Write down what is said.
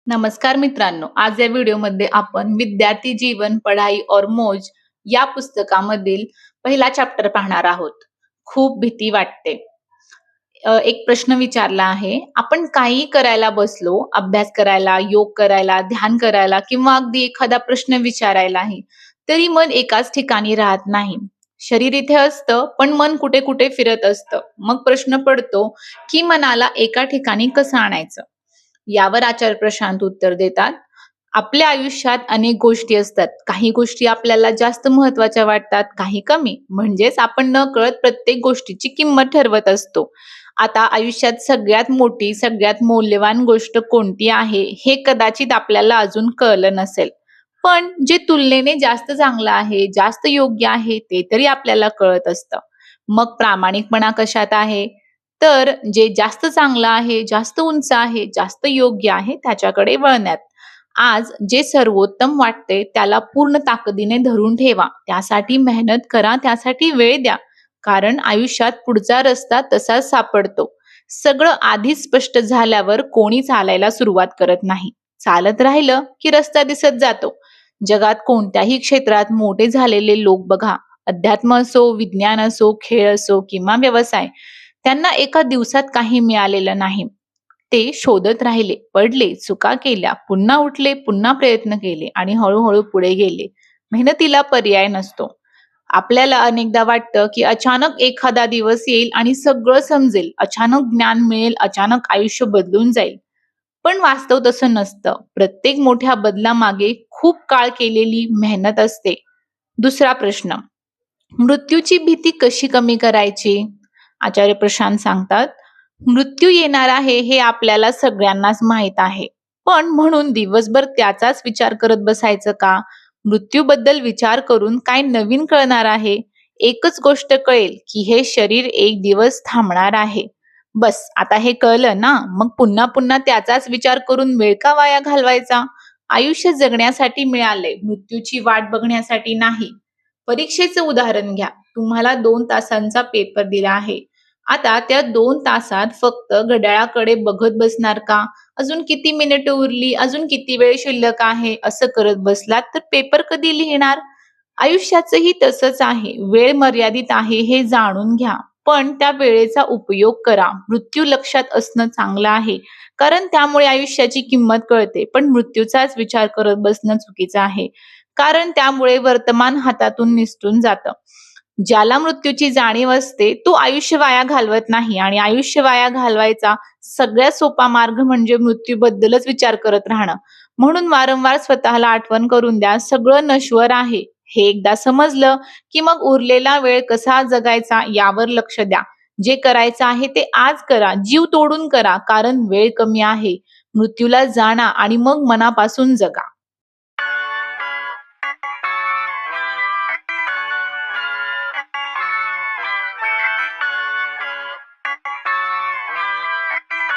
नमस्कार मित्रांनो, आज या व्हिडिओमध्ये आपण विद्यार्थी जीवन पढ़ाई और मौज या पुस्तकामधील पहिला चॅप्टर पाहणार आहोत. खूप भीती वाटते. एक प्रश्न विचारला आहे, आपण काही करायला बसलो, अभ्यास करायला, योग करायला, ध्यान करायला किंवा अगदी एखादा प्रश्न विचारायलाही, तरी मन एकाच ठिकाणी राहत नाही. शरीर इथे असतं, पण मन कुठे कुठे फिरत असतं. मग प्रश्न पडतो, की मनाला एका ठिकाणी कसं आणायचं? यावर आचार्य प्रशांत उत्तर देतात. आपल्या आयुष्यात अनेक गोष्टी असतात. काही गोष्टी आपल्याला जास्त महत्त्वाच्या वाटतात, काही कमी. म्हणजेच आपण नकळत प्रत्येक गोष्टीची किंमत ठरवत असतो. आता आयुष्यात सगळ्यात मोठी, सगळ्यात मौल्यवान गोष्ट कोणती आहे, हे कदाचित आपल्याला अजून कळलं नसेल. पण जे तुलनेने जास्त चांगलं आहे, जास्त योग्य आहे, ते तरी आपल्याला कळत असतं. मग प्रामाणिकपणा कशात आहे? तर जे जास्त चांगलं आहे, जास्त उंच आहे, जास्त योग्य आहे त्याच्याकडे वळण्यात. आज जे सर्वोत्तम वाटते त्याला पूर्ण ताकदीने धरून ठेवा. त्यासाठी मेहनत करा, त्यासाठी वेळ द्या. कारण आयुष्यात पुढचा रस्ता तसाच सापडतो. सगळं आधीच स्पष्ट झाल्यावर कोणी चालायला सुरुवात करत नाही. चालत राहिलं की रस्ता दिसत जातो. जगात कोणत्याही क्षेत्रात मोठे झालेले लोक बघा. अध्यात्म असो, विज्ञान असो, खेळ असो किंवा व्यवसाय. त्यांना एका दिवसात काही मिळालेलं नाही. ते शोधत राहिले, पडले, चुका केल्या, पुन्हा उठले, पुन्हा प्रयत्न केले आणि हळूहळू पुढे गेले. मेहनतीला पर्याय नसतो. आपल्याला अनेकदा वाटतं, की अचानक एखादा दिवस येईल आणि सगळं समजेल, अचानक ज्ञान मिळेल, अचानक आयुष्य बदलून जाईल. पण वास्तव तसं नसतं. प्रत्येक मोठ्या बदलामागे खूप काळ केलेली मेहनत असते. दुसरा प्रश्न, मृत्यूची भीती कशी कमी करायची? आचार्य प्रशांत सांगतात, मृत्यू येणार आहे हे आपल्याला सगळ्यांनाच माहित आहे. पण म्हणून दिवसभर त्याचाच विचार करत बसायचं का? मृत्यूबद्दल विचार करून काय नवीन कळणार आहे? एकच गोष्ट कळेल, की हे शरीर एक दिवस थांबणार आहे. बस आता हे कळलं ना, मग पुन्हा पुन्हा त्याचाच विचार करून वेळ का वाया घालवायचा? आयुष्य जगण्यासाठी मिळाले, मृत्यूची वाट बघण्यासाठी नाही. परीक्षेचं उदाहरण घ्या. तुम्हाला 2 तासांचा पेपर दिला आहे. आता त्या 2 तासात फक्त घड्याळाकडे बघत बसणार का? अजून किती मिनिटं उरली, अजून किती वेळ शिल्लक आहे, असं करत बसलात तर पेपर कधी लिहिणार? आयुष्याचंही तसंच आहे. वेळ मर्यादित आहे हे जाणून घ्या. पण त्या वेळेचा उपयोग करा. मृत्यू लक्षात असणं चांगलं आहे. कारण त्यामुळे आयुष्याची किंमत कळते. पण मृत्यूचाच विचार करत बसणं चुकीचं आहे. कारण त्यामुळे वर्तमान हातातून निसटून जातं. ज्याला मृत्यूची जाणीव असते तो आयुष्य वाया घालवत नाही आणि आयुष्य वाया घालवायचा सगळ्यात सोपा मार्ग म्हणजे मृत्यूबद्दलच विचार करत राहणं. म्हणून वारंवार स्वतःला आठवण करून द्या, सगळं नश्वर आहे. हे एकदा समजलं की मग उरलेला वेळ कसा जगायचा यावर लक्ष द्या. जे करायचं आहे ते आज करा, जीव तोडून करा, कारण वेळ कमी आहे. मृत्यूला जाणा आणि मग मनापासून जगा.